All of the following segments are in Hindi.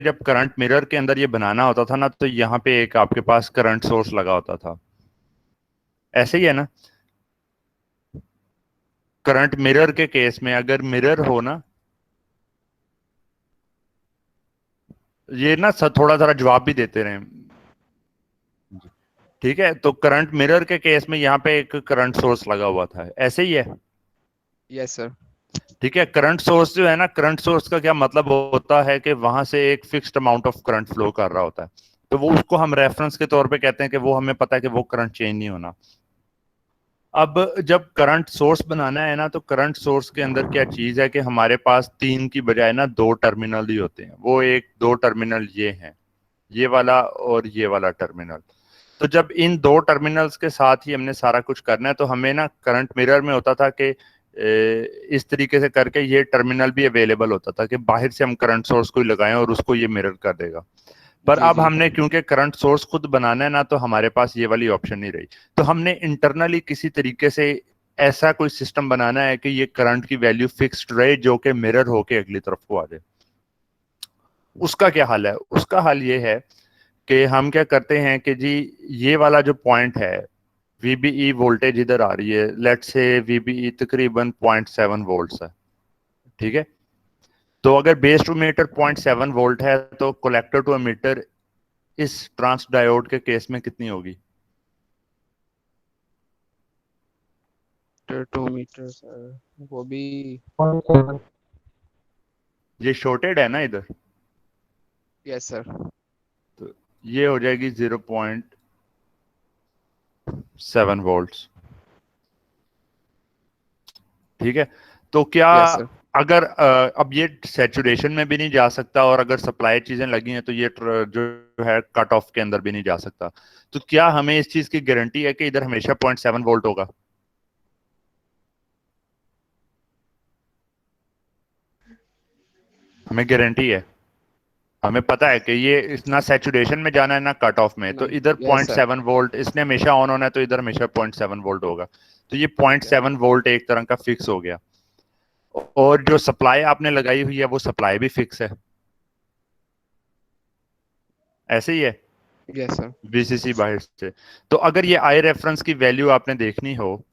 जब करंट मिरर के अंदर ये बनाना होता था ना, तो यहाँ पे एक आपके पास करंट सोर्स लगा होता था, ऐसे ही है ना। करंट मिरर के केस में अगर मिरर हो ना, ये ना थोड़ा सा जवाब भी देते रहे, ठीक है। तो करंट मिरर के केस में यहाँ पे एक करंट सोर्स लगा हुआ था, ऐसे ही है। Yes sir. ठीक है, करंट सोर्स जो है ना, करंट सोर्स का क्या मतलब होता है कि वहां से एक fixed amount of current flow कर रहा होता है, तो वो उसको हम रेफरेंस के तौर पे कहते हैं कि वो हमें पता है कि वो करंट चेंज नहीं होना। अब जब करंट सोर्स बनाना है ना, तो करंट सोर्स के अंदर क्या चीज है कि हमारे पास तीन की बजाय ना दो टर्मिनल ही होते हैं। वो एक दो टर्मिनल ये हैं, ये वाला और ये वाला टर्मिनल। तो जब इन दो टर्मिनल्स के साथ ही हमने सारा कुछ करना है, तो हमें ना करंट मिरर में होता था कि इस तरीके से करके ये टर्मिनल भी अवेलेबल होता था कि बाहर से हम करंट सोर्स को लगाएं और उसको ये मिरर कर देगा। पर जी अब जी। हमने क्योंकि करंट सोर्स खुद बनाना है ना, तो हमारे पास ये वाली ऑप्शन नहीं रही। तो हमने इंटरनली किसी तरीके से ऐसा कोई सिस्टम बनाना है कि ये करंट की वैल्यू फिक्स्ड रहे, जो कि मिरर होके अगली तरफ को आ जाए। उसका क्या हल है? उसका हल ये है कि हम क्या करते हैं कि जी, ये वाला जो पॉइंट है, वीबीई वोल्टेज इधर आ रही है, लेट से वीबीई तकरीबन 0.7 वोल्ट है, ठीक है। तो अगर बेस टू मीटर 0.7 वोल्ट है, तो कलेक्टर टू एमीटर इस ट्रांस डायोड के केस में कितनी होगी? 2 मीटर सर, वो भी। 0.7। ये शॉर्टेड है ना इधर, यस सर। तो ये हो जाएगी 0.7 वोल्ट, ठीक है। तो क्या, यस सर। अगर अब ये सैचुरेशन में भी नहीं जा सकता, और अगर सप्लाई चीजें लगी हैं तो ये जो है कट ऑफ के अंदर भी नहीं जा सकता, तो क्या हमें इस चीज की गारंटी है कि इधर हमेशा 0.7 वोल्ट होगा? हमें गारंटी है, हमें पता है कि ये ना सैचुरेशन में जाना है ना कट ऑफ में, तो नहीं। इधर yes point sir. Seven volt इसने हमेशा ऑन होना है, तो इधर हमेशा 0.7 वोल्ट होगा। तो ये पॉइंट ठीक है। सेवन वोल्ट एक तरह का फिक्स हो गया। और जो सप्लाई आपने लगाई हुई है, वो सप्लाई भी फिक्स है, ऐसे ही है, यस सर। वीसीसी बाहर से। तो अगर ये आई रेफरेंस की वैल्यू आपने देखनी हो,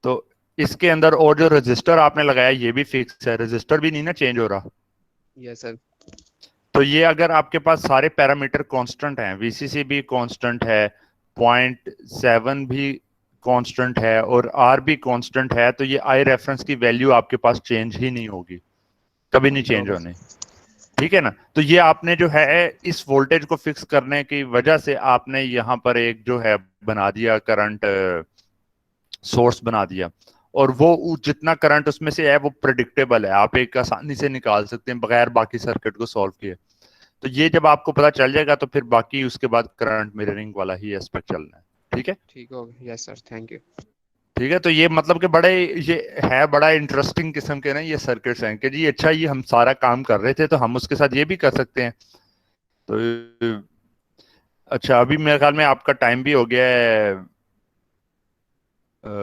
तो इसके अंदर और जो रजिस्टर आपने लगाया ये भी फिक्स है, रजिस्टर भी नहीं ना चेंज हो रहा। Yes sir. तो ये अगर आपके पास सारे पैरामीटर कांस्टेंट हैं, वीसीसी भी कांस्टेंट है, 0.7 भी कांस्टेंट है, और आर भी कांस्टेंट है, तो ये आई रेफरेंस की वैल्यू आपके पास चेंज ही नहीं होगी, कभी नहीं ठीक चेंज होगा। होने। ठीक है ना। तो ये आपने जो है इस वोल्टेज को फिक्स करने की वजह से आपने यहां पर एक जो है बना दिया, करंट सोर्स बना दिया। और वो जितना करंट उसमें से है वो प्रिडिक्टेबल है, आप एक आसानी से निकाल सकते हैं बगैर बाकी सर्किट को सॉल्व किए। तो ये जब आपको पता चल जाएगा, तो फिर बाकी उसके बाद करंट मिररिंग वाला ही एस्पेक्ट चलना है, ठीक है। ठीक होगा। Yes sir, thank you. ठीक है, तो ये मतलब कि बड़े, ये है बड़ा इंटरेस्टिंग किस्म के ना ये सर्किट्स हैं कि जी अच्छा, ये हम सारा काम कर रहे थे तो हम उसके साथ ये भी कर सकते हैं। तो अच्छा, अभी मेरे ख्याल में आपका टाइम भी हो गया है,